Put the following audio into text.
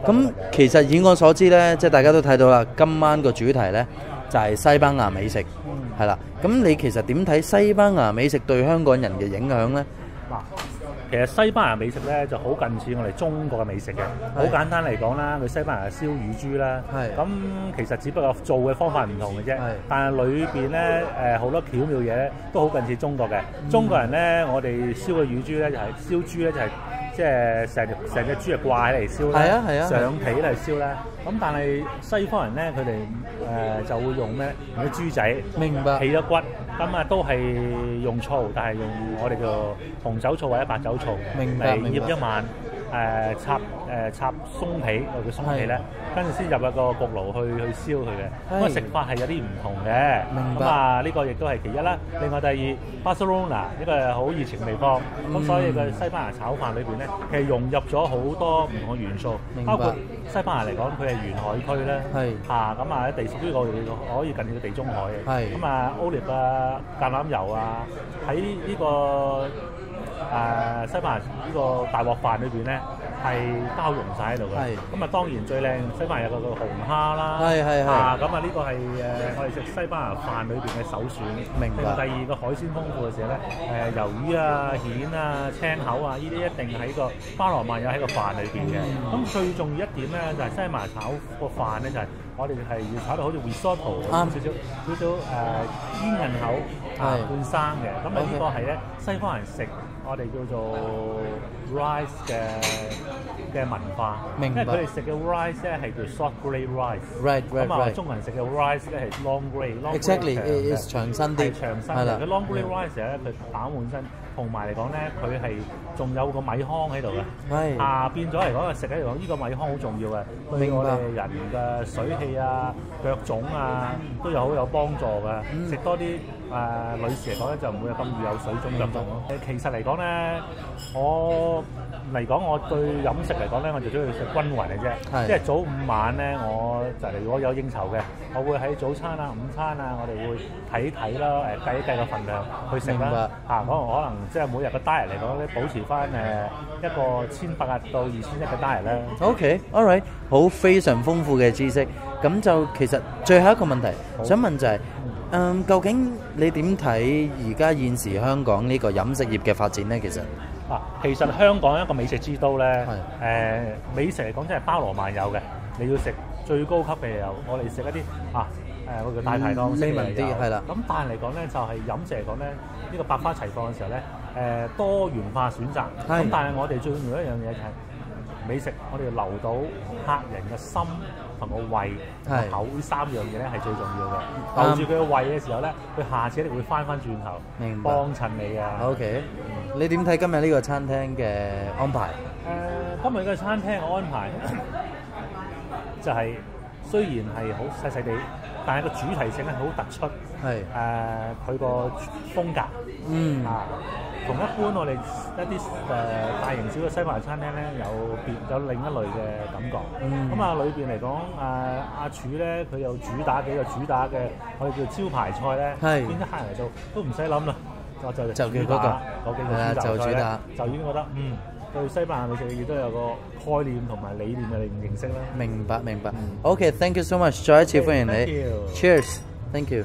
咁其實以我所知咧，即係大家都睇到啦，今晚個主題咧就係西班牙美食，係啦。咁你其實點睇西班牙美食對香港人嘅影響咧？嗱，其實西班牙美食咧就好近似我哋中國嘅美食嘅。好簡單嚟講啦，佢西班牙燒乳豬啦，咁其實只不過做嘅方法唔同嘅啫。但係裏邊咧好多巧妙嘢咧都好近似中國嘅。中國人咧，我哋燒嘅乳豬咧就係燒豬咧就係即係成隻豬係掛喺嚟燒啦，上皮嚟燒啦。咁但係西方人咧，佢哋就會用咩？用啲豬仔，明白，起咗骨，咁啊都係用醋，但係用我哋叫紅酒醋或者白酒醋嚟醃一晚，插鬆皮，我叫鬆皮咧，跟住先入一個焗爐去燒佢嘅。咁啊食法係有啲唔同嘅。咁啊呢個亦都係其一啦。另外第二，巴塞隆納一個係好熱情嘅地方，咁所以個西班牙炒飯裏邊咧，其實融入咗好多唔同嘅元素，包括西班牙嚟講，佢係沿海區咧，咁啊地屬於我哋可以近住地中海嘅，咁啊 olive 啊、橄欖油啊，喺呢個西班牙呢個大鑊飯裏邊咧係包容晒喺度嘅。咁啊當然最靚西班牙有個紅蝦啦，咁啊呢個係我哋食西班牙飯裏邊嘅首選。明白。第二個海鮮豐富嘅時候咧，魷魚啊、蜆啊、青口啊，呢啲一定喺個巴羅曼有喺個飯裏邊嘅。咁最重要一點咧就係西班牙炒個飯咧就係我哋係要炒到好似 risotto 咁少少煙韌口半生嘅。咁啊呢個係咧西方人食我哋叫做 rice 嘅文化，因為佢哋食嘅 rice 咧係叫 short grain rice，咁啊中國人食嘅 rice 咧係 long grain，exactly 長身啲，長身嘅。佢 long grain rice 咧佢飽滿身，同埋嚟講咧佢係仲有個米糠喺度嘅，變咗嚟講食嚟講呢個米糠好重要嘅，對我哋人嘅水氣啊、腳腫啊都有好有幫助嘅。食多啲女士嚟講咧就唔會有咁易有水腫咁咯。其實嚟講咧，我對飲食嚟講咧，我就中意食均勻嘅啫。即係早午晚咧，我就如果有應酬嘅，我會喺早餐啊、午餐啊，我哋會睇睇啦，計一計個份量去食啦。可能即係每日個 diet 嚟講咧，保持翻一個1800到2100嘅 diet 咧。OK，all right， 好，非常豐富嘅知識。咁就其實最後一個問題想問就係，究竟你點睇而家現時香港呢個飲食業嘅發展咧？其實香港一個美食之都咧，美食嚟講真係包羅萬有嘅。你要食最高級嘅有，我哋食一啲我叫大排檔式嘅有，咁但係嚟講咧，就係飲食嚟講咧，呢個百花齊放嘅時候咧，多元化選擇。咁但係我哋最重要一樣嘢就係美食，我哋要留到客人嘅心同個胃、口呢3樣嘢咧係最重要嘅。留住佢嘅胃嘅時候咧，佢下次一定會翻轉頭幫襯你嘅。OK，你點睇今日呢個餐廳嘅安排？今日嘅餐廳嘅安排就係雖然係好細細地，但係個主題性係好突出。佢個風格，同一般我哋一啲大型小嘅西班牙餐廳咧，有另一類嘅感覺。咁裏邊嚟講，阿廚咧佢有主打幾個主打嘅，我哋叫招牌菜咧，變咗客人嚟做都唔使諗啦，就叫嗰幾個主打，就已經覺得對西班牙美食亦都有個概念同埋理念嘅認識啦。明白。OK，thank you so much， 再一次歡迎你。Cheers，thank you。